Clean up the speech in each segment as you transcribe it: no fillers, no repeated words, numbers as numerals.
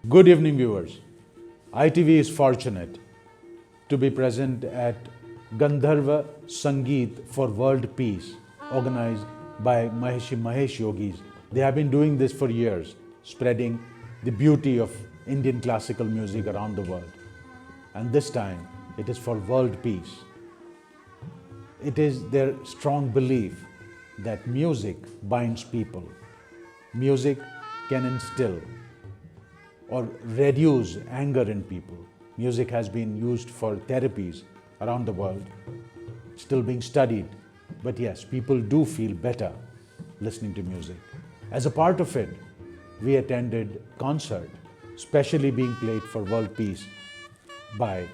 Good evening, viewers. ITV is fortunate to be present at Gandharva Sangeet for World Peace, organized by Maheshi Mahesh Yogis. They have been doing this for years, spreading the beauty of Indian classical music around the world. And this time, it is for world peace. It is their strong belief that music binds people. Music can instill or reduce anger in people. Music has been used for therapies around the world, still being studied. But yes, people do feel better listening to music. As a part of it, we attended concert, specially being played for world peace by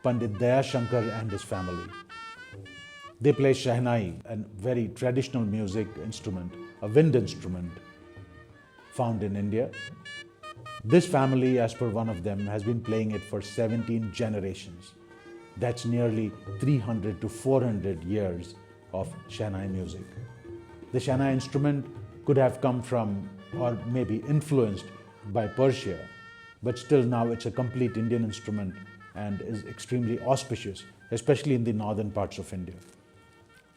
Pandit Dayashankar and his family. They play Shehnai, a very traditional music instrument, a wind instrument found in India. This family, as per one of them, has been playing it for 17 generations. That's nearly 300 to 400 years of Shehnai music. The Shehnai instrument could have come from or maybe influenced by Persia, but still now it's a complete Indian instrument and is extremely auspicious, especially in the northern parts of India.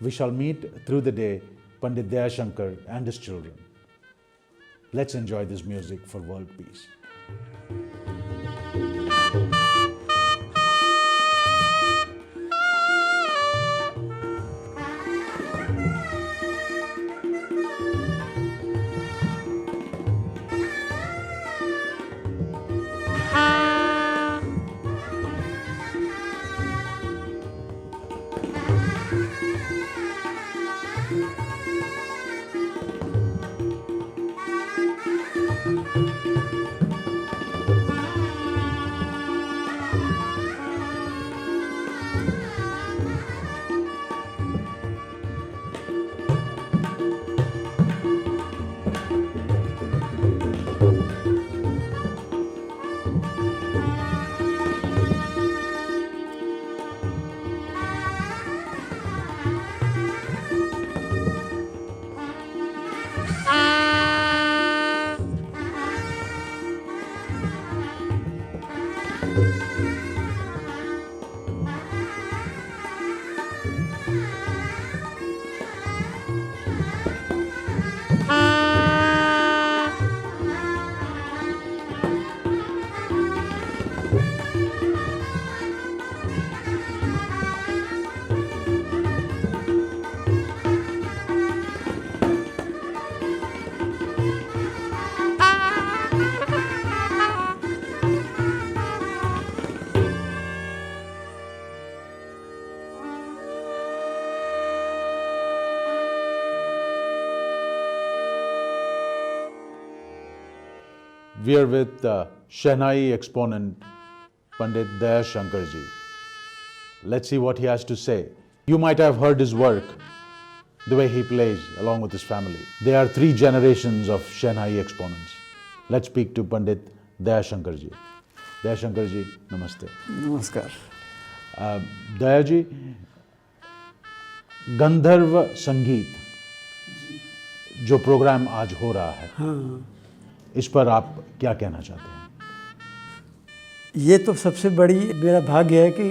We shall meet through the day Pandit Dayashankar and his children. Let's enjoy this music for world peace. We are with Shehnai exponent Pandit Dayashankar ji. Let's see what he has to say. You might have heard his work, the way he plays along with his family. There are 3 generations of Shehnai exponents. Let's speak to Pandit Dayashankar ji. Dayashankar ji, namaste. नमस्कार। दया जी, गंधर्व संगीत जो programme आज हो रहा है, हाँ, इस पर आप क्या कहना चाहते हैं? ये तो सबसे बड़ी मेरा भाग्य है कि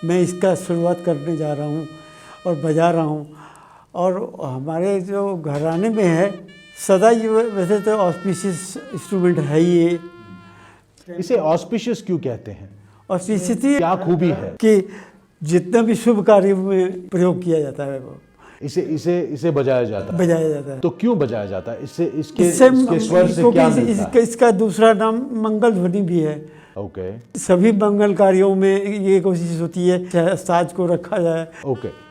मैं इसका शुरुआत करने जा रहा हूँ और बजा रहा हूँ। और हमारे जो घराने में है सदा ये, वैसे तो ऑस्पिशियस इंस्ट्रूमेंट है ही ये। इसे ऑस्पिशियस क्यों कहते हैं? ऑस्पिशियस क्या खूबी है कि जितना भी शुभ कार्य में प्रयोग किया जाता है वो इसे बजाया जाता है। तो क्यों बजाया जाता है? इसके स्वर से क्या मिलता है? इसका दूसरा नाम मंगल ध्वनि भी है। ओके। सभी मंगल कार्यों में ये कोशिश होती है साज को रखा जाए। ओके।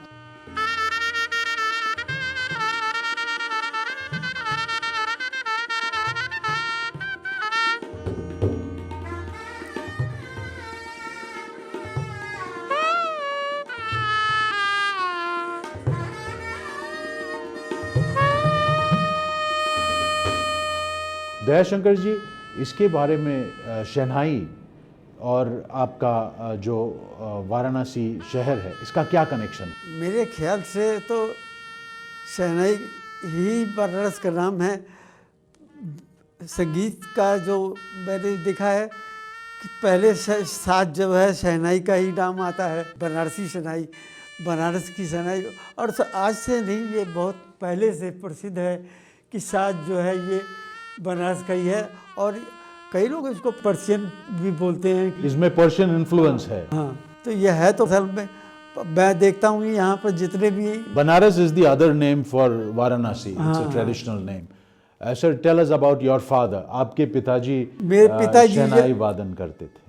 दयाशंकर जी, इसके बारे में शहनाई और आपका जो वाराणसी शहर है, इसका क्या कनेक्शन? मेरे ख्याल से तो शहनाई ही वाराणसी का नाम है। संगीत का जो मैंने देखा है कि पहले साज जो है शहनाई का ही नाम आता है, बनारसी शहनाई, बनारस की शहनाई। और आज से नहीं, ये बहुत पहले से प्रसिद्ध है कि साज जो है ये बनारस का ही है। और कई लोग इसको पर्शियन भी बोलते हैं। इसमें पर्शियन इन्फ्लुएंस है। हाँ, तो ये है। तो असल में मैं देखता हूँ यहाँ पर जितने भी Banaras is the other name for Varanasi. It's a traditional name. Sir, tell us about your father. आपके पिताजी मेरे पिताजी शहनाई वादन करते थे।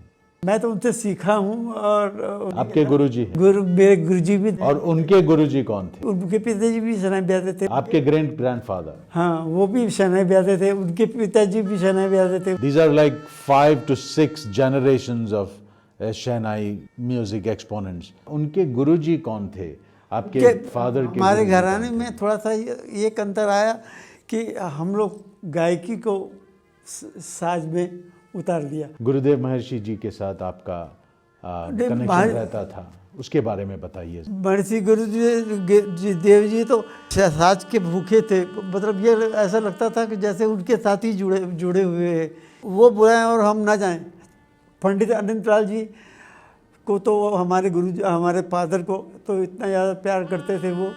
मैं तो उनसे सीखा हूँ। और आपके गुरुजी हैं? मेरे गुरुजी भी थे। और उनके गुरुजी कौन थे? उनके पिताजी भी शहनाई बजाते थे। आपके ग्रैंडफादर? हाँ, वो भी शहनाई बजाते थे। उनके पिताजी भी शहनाई बजाते थे। These are like 5 to 6 generations of shehnai music exponents. उनके गुरुजी कौन थे? आपके फादर के? हमारे घराने में थोड़ा सा एक अंतर आया कि हम लोग गायकी को साज में उतार लिया। गुरुदेव महर्षि जी के साथ आपका कनेक्शन रहता था, उसके बारे में बताइए। महर्षि गुरुदेव जी तो साज के भूखे थे। मतलब ये ऐसा लगता था कि जैसे उनके साथ ही जुड़े हुए हैं। वो बुलाएं और हम ना जाएं। पंडित अनंतलाल जी को तो हमारे हमारे फादर को तो इतना ज़्यादा प्यार करते थे वो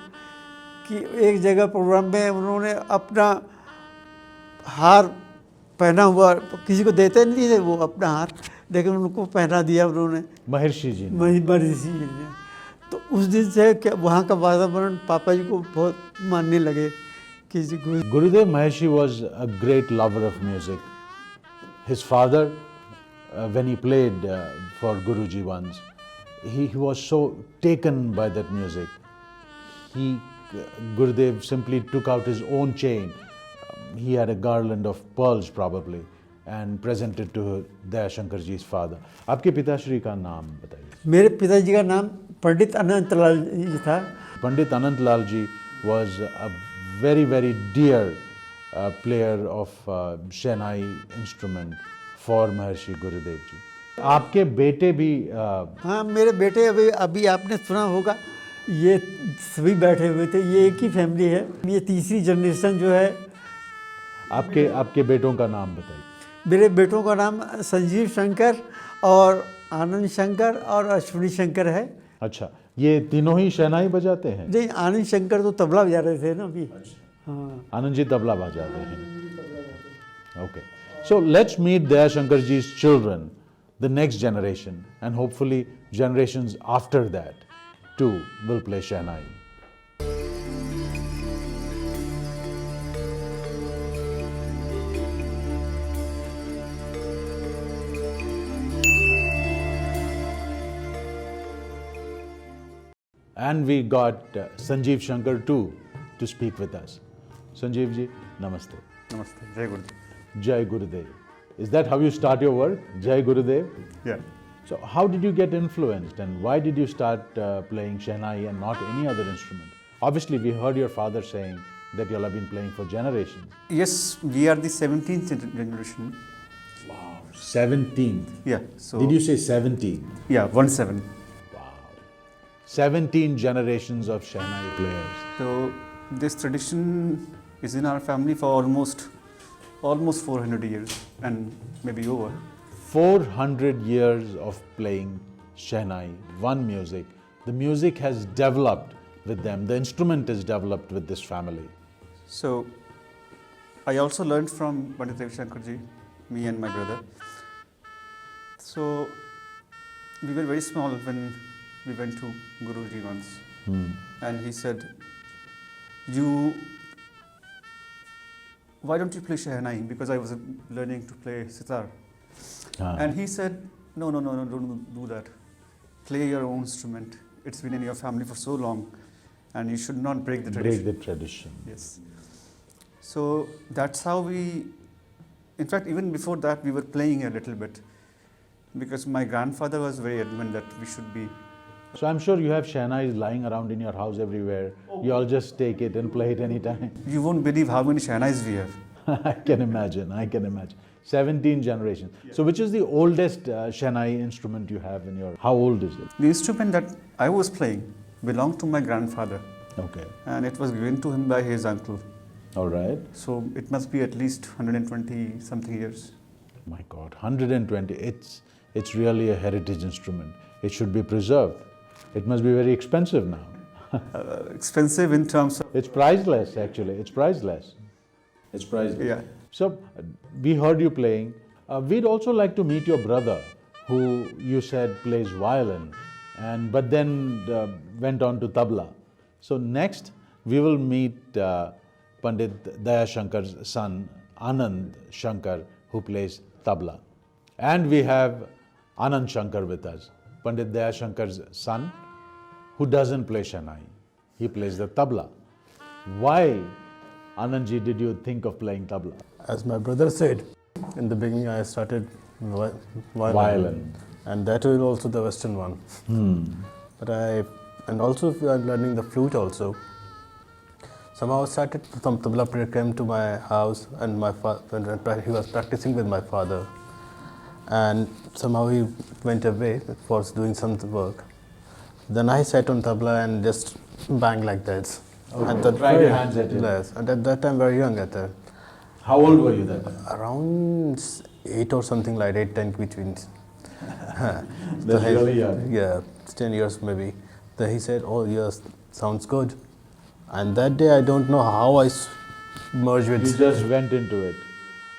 कि एक जगह प्रोग्राम में उन्होंने अपना हार पहना हुआ, किसी को देते नहीं थे वो अपना हार, लेकिन उनको पहना दिया उन्होंने, महर्षि जी ने। महर्षि जी ने। तो उस दिन से क्या वहाँ का वातावरण पापा जी को बहुत मानने लगे कि गुरुदेव महर्षि was a great lover of music. His father, when he played for Guruji once, he was so taken by that music. Gurudev simply took out his own chain. He had a garland of pearls probably and presented to Dayashankar ji's father. आपके पिताश्री का नाम बताइए। मेरे पिताजी का नाम पंडित अनंतलाल जी था। पंडित अनंतलाल जी was a very very dear player of shehnai instrument for महर्षि गुरुदेव जी। आपके बेटे भी हाँ, मेरे बेटे अभी आपने सुना होगा, ये सभी बैठे हुए थे। ये एक ही फैमिली है। ये तीसरी जनरेशन जो है। आपके बेटों का नाम बताइए। मेरे बेटों का नाम संजीव शंकर और आनंद शंकर और अश्विनी शंकर है। अच्छा, ये तीनों ही शहनाई बजाते हैं? नहीं, आनंद शंकर तो तबला बजा रहे थे ना अभी। हाँ, आनंद जी तबला बजाते हैं। Okay, so let's meet Dayashankar ji's children, the next generation, and hopefully generations after that too will play shehnai. And we got Sanjeev Shankar too to speak with us. Sanjeev ji, namaste. Namaste. Jai Gurudev. Jai Gurudev. Is that how you start your work? Jai Gurudev? Yeah. So how did you get influenced and why did you start playing Shehnai and not any other instrument? Obviously, we heard your father saying that you all have been playing for generations. Yes, we are the 17th generation. Wow, 17th. Yeah. So Did you say 17? Yeah, 17. Wow. 17 generations of Shehnai players. So this tradition is in our family for almost 400 years and maybe over. 400 years of playing Shehnai, one music. The music has developed with them. The instrument is developed with this family. So I also learned from Pandit Ravi Shankar ji, me and my brother. So we were very small when we went to Guruji once, and he said, why don't you play Shehnai? Because I was learning to play sitar. And he said, no, don't do that. Play your own instrument. It's been in your family for so long, and you should not break the tradition. Break the tradition. Yes. So that's how in fact, even before that, we were playing a little bit, because my grandfather was very adamant that we should be. So I'm sure you have Shehnais lying around in your house everywhere. You all just take it and play it anytime. You won't believe how many Shehnais we have. I can imagine. 17 generations. So which is the oldest Shehnai instrument you have in your, how old is it? The instrument that I was playing belonged to my grandfather. Okay. And it was given to him by his uncle. All right. So it must be at least 120 something years. My God, 120. It's really a heritage instrument. It should be preserved. It must be very expensive now. Expensive in terms of, It's priceless, actually. It's priceless. It's priceless. yeah. So, we heard you playing. We'd also like to meet your brother, who you said plays violin, but then went on to tabla. So, next we will meet Pandit Daya Shankar's son, Anand Shankar, who plays tabla. And we have Anand Shankar with us, Pandit Daya Shankar's son, who doesn't play Shanai. He plays the tabla. Why, Anandji, did you think of playing tabla? As my brother said, in the beginning I started violin. And that is also the Western one. And also I'm learning the flute also. Somehow I started, some tabla player came to my house and when he was practicing with my father. And somehow he went away for doing some work. Then I sat on tabla and just bang like that. Okay. And that Tried your hands at it. Yes, and at that time very young at that. How old were you then? Around 8 or something like 8, 10 between. That's really young. Yeah, 10 years maybe. Then he said, "Oh yes, sounds good." And that day I don't know how I merged with. You just went into it.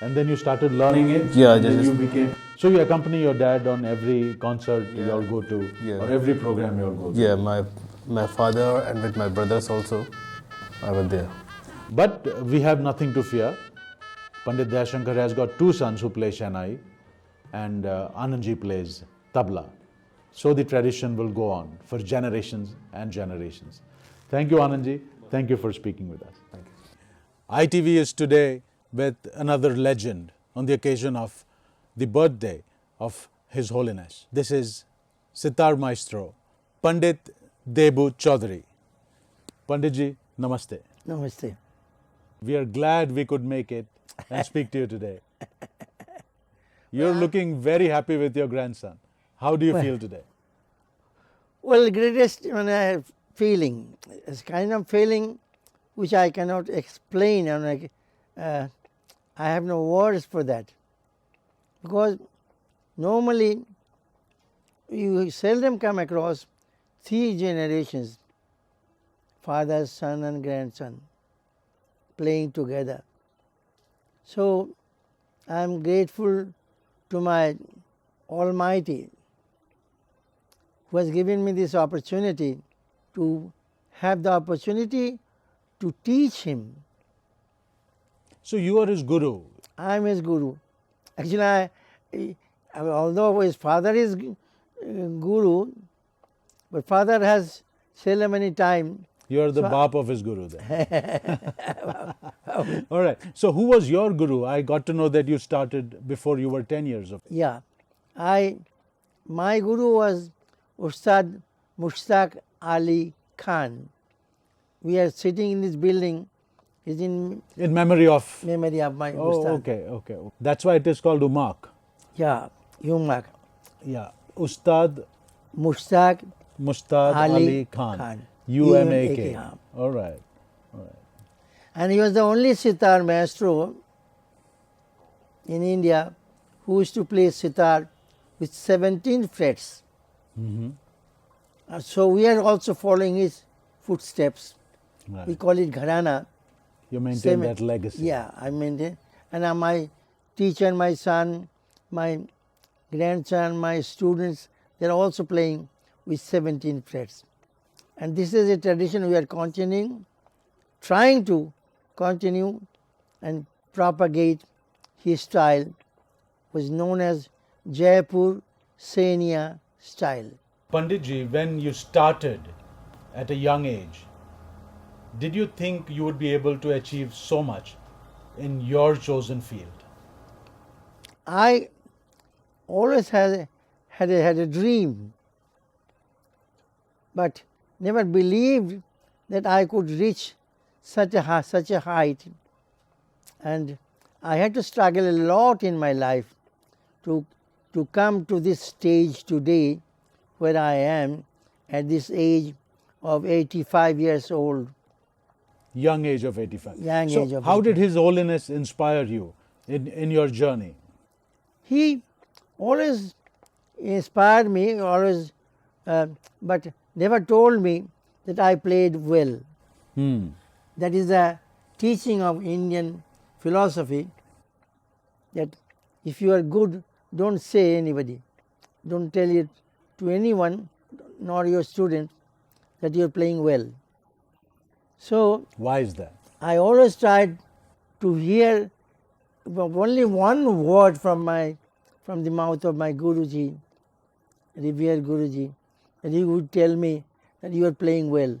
And then you started learning it? Yeah, and then just- you became... So you accompany your dad on every concert you all go to? Yeah. Or every program you all go to? Yeah, my father and with my brothers also, I was there. But we have nothing to fear. Pandit Dayashankar has got 2 sons who play Shanai, and Anandji plays tabla. So the tradition will go on for generations and generations. Thank you, Anandji. Thank you for speaking with us. Thank you. ITV is today with another legend on the occasion of the birthday of His Holiness. This is Sitar Maestro, Pandit Debu Chaudhary. Panditji, namaste. Namaste. We are glad we could make it and speak to you today. You're looking very happy with your grandson. How do you feel today? Well, the greatest feeling, it's kind of feeling which I cannot explain. I have no words for that. Because normally you seldom come across 3 generations, father, son and grandson, playing together. So I am grateful to my Almighty who has given me this opportunity to have the opportunity to teach him. So you are his guru. I am his guru. Actually, although his father is guru, but father has seldom any time. You are the bap of his guru then. All right. So who was your guru? I got to know that you started before you were 10 years of age. Yeah, my guru was Ustad Mushtaq Ali Khan. We are sitting in this building. Is in memory of... memory of my Oh, Ustad. okay. That's why it is called Umak. Yeah, Yumak. Yeah. Ustad Mushtaq Mustad Ali Khan. UMAK. UMAK. All right. And he was the only sitar maestro in India who used to play sitar with 17 frets. So we are also following his footsteps. Right. We call it gharana. You maintain Same- that legacy. Yeah, I maintain. And my teacher, my son, my grandson, my students, they are also playing with 17 frets. And this is a tradition we are continuing, trying to continue and propagate his style, was known as Jaipur Senia style. Panditji, when you started at a young age, did you think you would be able to achieve so much in your chosen field? I always had a dream, but never believed that I could reach such a height. And I had to struggle a lot in my life to come to this stage today where I am at this age of 85 years old. Young age of 85. Young So age of how did His Holiness inspire you in your journey? He always inspired me, always, but never told me that I played well. That is the teaching of Indian philosophy, that if you are good, don't say anybody. Don't tell it to anyone, nor your student, that you are playing well. So Why is that? I always tried to hear only one word from the mouth of my Guruji, revered Guruji, that he would tell me that you are playing well.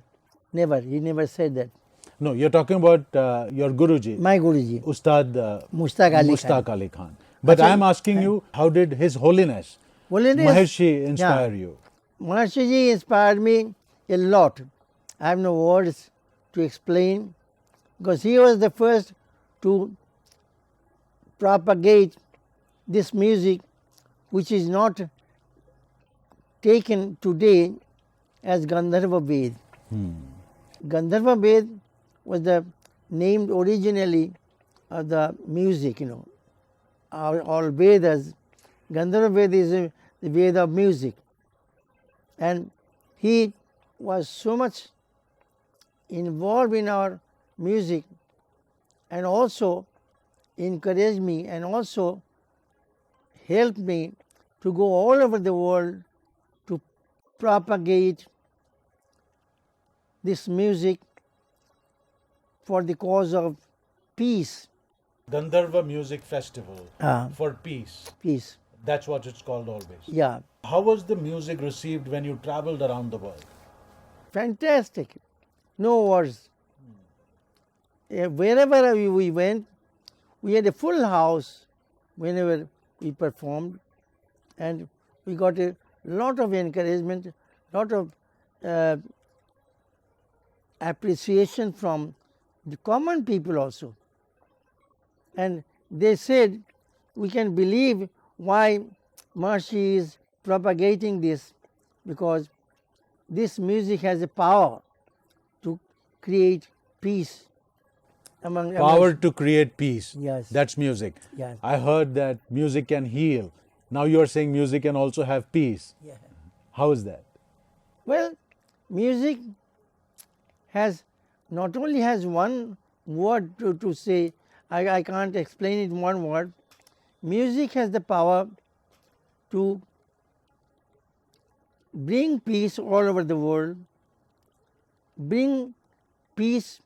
Never, he never said that. No, you're talking about your Guruji, My Guruji, Ustad Mushtaq Ali Mushtaq Khan. Ali Khan. But I'm asking you, how did His Holiness Holiness, Maharshi inspire yeah. you? Maharshi inspired me a lot. I have no words to explain, because he was the first to propagate this music, which is not taken today as Gandharva Ved. Gandharva Ved was the named originally of the music, all Vedas. Gandharva Ved is the Veda of music. And he was so much involved in our music, and also encouraged me and also helped me to go all over the world to propagate this music for the cause of peace. Gandharva Music Festival for Peace. Peace. That's what it's called always. Yeah. How was the music received when you traveled around the world? Fantastic. No words. Wherever we went, we had a full house whenever we performed, and we got a lot of encouragement, lot of appreciation from the common people also. And they said, we can believe why Maharshi is propagating this, because this music has a power to create peace among Power to create peace. Yes. That's music. Yes. I heard that music can heal. Now you're saying music can also have peace. Yeah. How is that? Well, music has not only has one word to say, I can't explain it in one word. Music has the power to bring peace all over the world, bring peace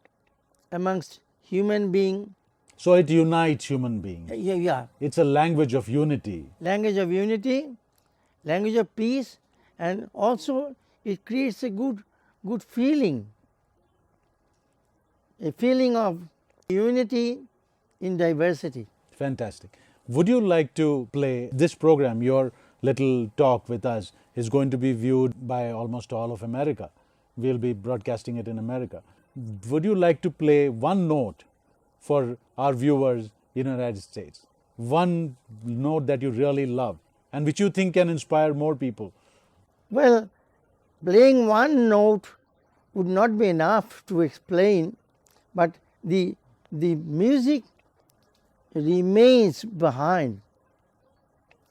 amongst human beings. So it unites human beings. Yeah, It's a language of unity. language of unity, language of peace, and also it creates a good feeling, a feeling of unity in diversity. Fantastic. Would you like to play this program? Your little talk with us is going to be viewed by almost all of America. We'll be broadcasting it in America. Would you like to play one note for our viewers in the United States? One note that you really love and which you think can inspire more people? Well, playing one note would not be enough to explain, but the music remains behind.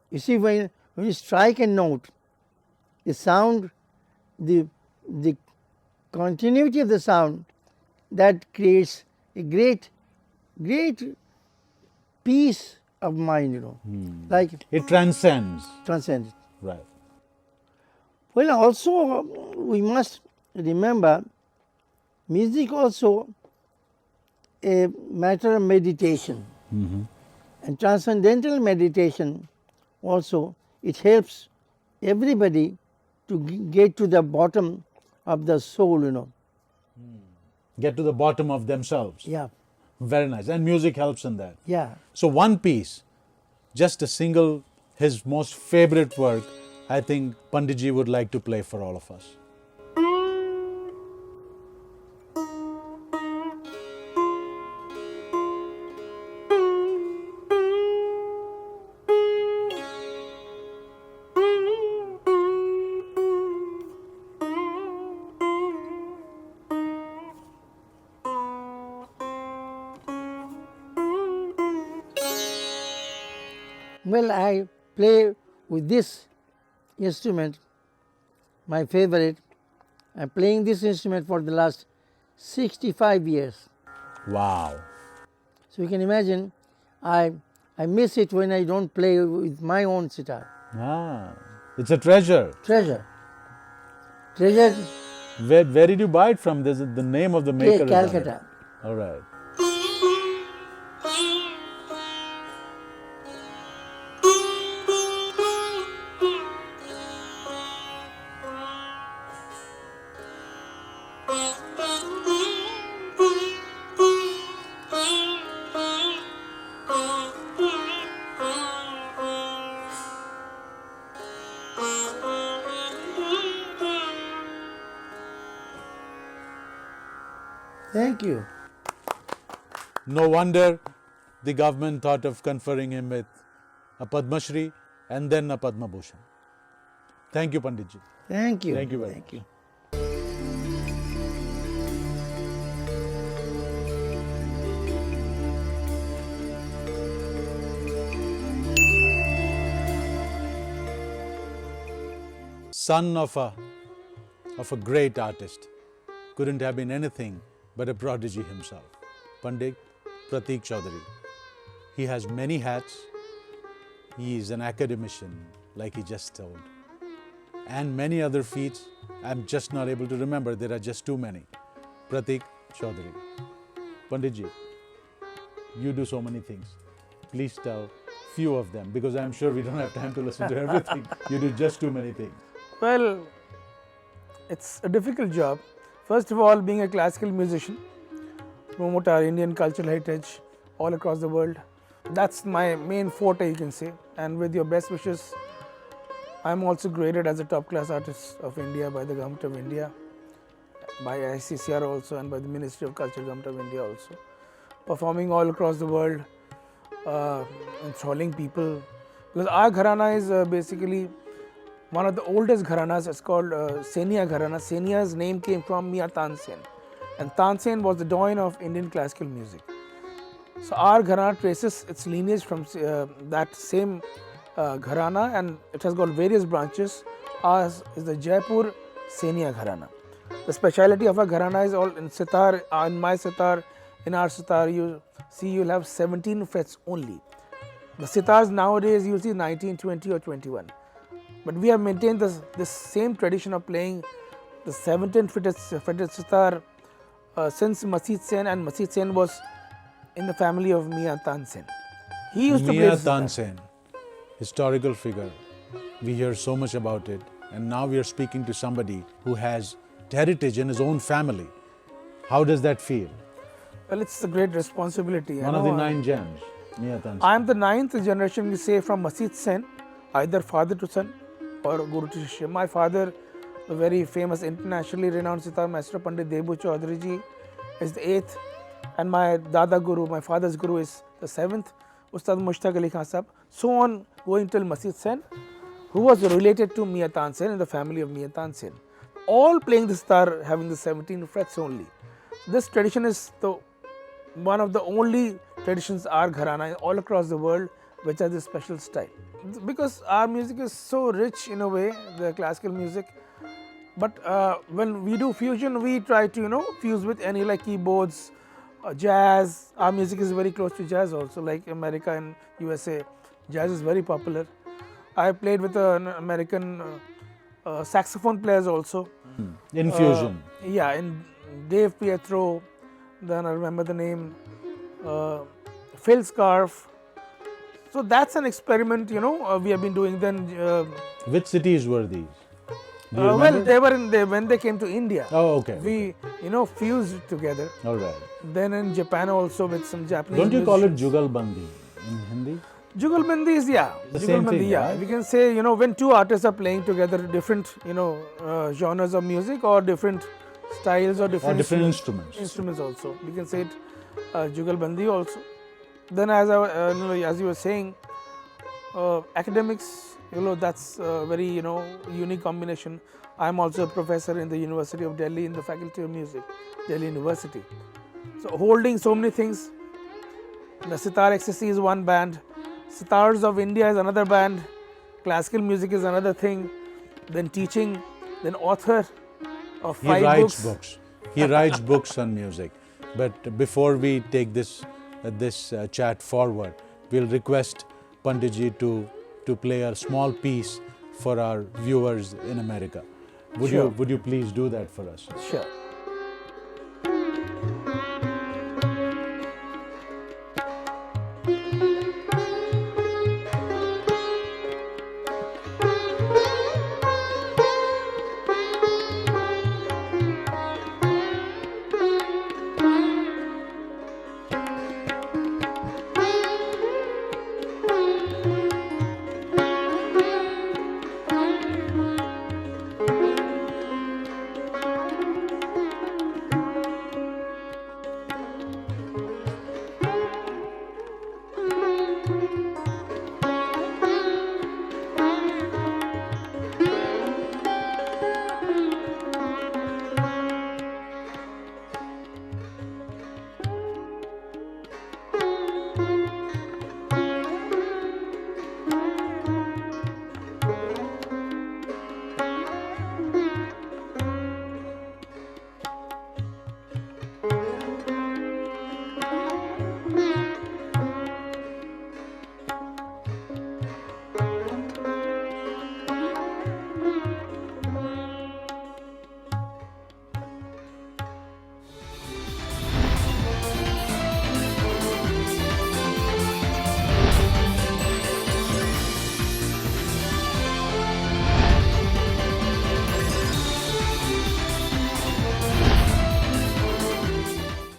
You see, when you strike a note, the sound, the continuity of the sound, that creates a great peace of mind, like It transcends. transcends. Right. Well, also we must remember music also a matter of meditation. And transcendental meditation also, it helps everybody to get to the bottom of the soul, Get to the bottom of themselves. Yeah, Very nice. And music helps in that. yeah. So one piece, just a single, his most favorite work, I think Panditji would like to play for all of us. Well, I play with this instrument, my favorite. I'm playing this instrument for the last 65 years. Wow. So you can imagine, I miss it when I don't play with my own sitar. Ah, it's a treasure. Treasure. Treasure, Where did you buy it from? There's the name of the maker. is on it. Calcutta. All right. Thank you. No wonder the government thought of conferring him with a Padma Shri and then a Padma Bhushan. Thank you, Panditji. Thank you. Thank you very Thank much. you. Son of a great artist, couldn't have been anything but a prodigy himself. Pandit Pratik Chaudhary. He has many hats. He is an academician, like he just told. And many other feats I'm just not able to remember. There are just too many. Pratik Chaudhary. Panditji, you do so many things. Please tell few of them, because I'm sure we don't have time to listen to everything. You do just too many things. Well, it's a difficult job. First of all, being a classical musician, promote our Indian cultural heritage all across the world. That's my main forte, you can say. And with your best wishes, I'm also graded as a top class artist of India by the Government of India, by ICCR also, and by the Ministry of Culture, Government of India also. Performing all across the world, enthralling people. Because our gharana is basically one of the oldest gharanas. It's called Senia Gharana. Senia's name came from Mia Tansen. And Tansen was the dawn of Indian classical music. So our gharana traces its lineage from that same gharana, and it has got various branches. Ours is the Jaipur Senia Gharana. The speciality of our gharana is all in sitar. In my sitar, in our sitar, you see you'll have 17 frets only. The sitars nowadays you'll see 19, 20 or 21. But we have maintained this same tradition of playing the 17 fretted sitar since Masjid Sen, and Masjid Sen was in the family of Mia Tansen. He used to play Mia the sitar. Tansen, historical figure. We hear so much about it, and now we are speaking to somebody who has heritage in his own family. How does that feel? Well, it's a great responsibility. One of the 9 gems, Mia Tansen. I am the 9th generation, we say, from Masjid Sen, either father to son or Guru to Shishya. My father, the very famous internationally renowned sitar maestro Pandit Debu Chaudhary ji, is the 8th, and my Dada Guru, my father's Guru, is the 7th, Ustad Mushtaq Ali Khan Sahab. So on, going till Masjid Sen, who was related to Mia Tansen in the family of Mia Tansen. All playing the sitar, having the 17 frets only. This tradition is one of the only traditions, our gharana, all across the world, which has this special style. Because our music is so rich in a way, the classical music. But when we do fusion, we try to, fuse with any like keyboards, jazz. Our music is very close to jazz also, like America and USA. Jazz is very popular. I played with an American saxophone players also. Infusion. Yeah, in Dave Pietro, then I remember the name, Phil Scarf. So that's an experiment, we have been doing. Then, Which cities were these? Do you well, remember? they were when they came to India. Oh, okay. We, fused together. All right. Then in Japan also with some Japanese. Don't you call it musicians. Jugalbandi in Hindi? Jugalbandi is, yeah. The same Jugalbandi, thing, yeah. right? We can say, when two artists are playing together different, genres of music or different styles or different, instruments. Instruments also. We can say it Jugalbandi also. Then as you were saying, academics, that's a very, unique combination. I'm also a professor in the University of Delhi in the Faculty of Music, Delhi University. So holding so many things. The Sitar XSC is one band. Sitars of India is another band. Classical music is another thing. Then teaching, then author of He 5 writes books. books. He writes books on music. But before we take this chat forward, we'll request Panditji to play a small piece for our viewers in America. Would Sure. you please do that for us? Sure.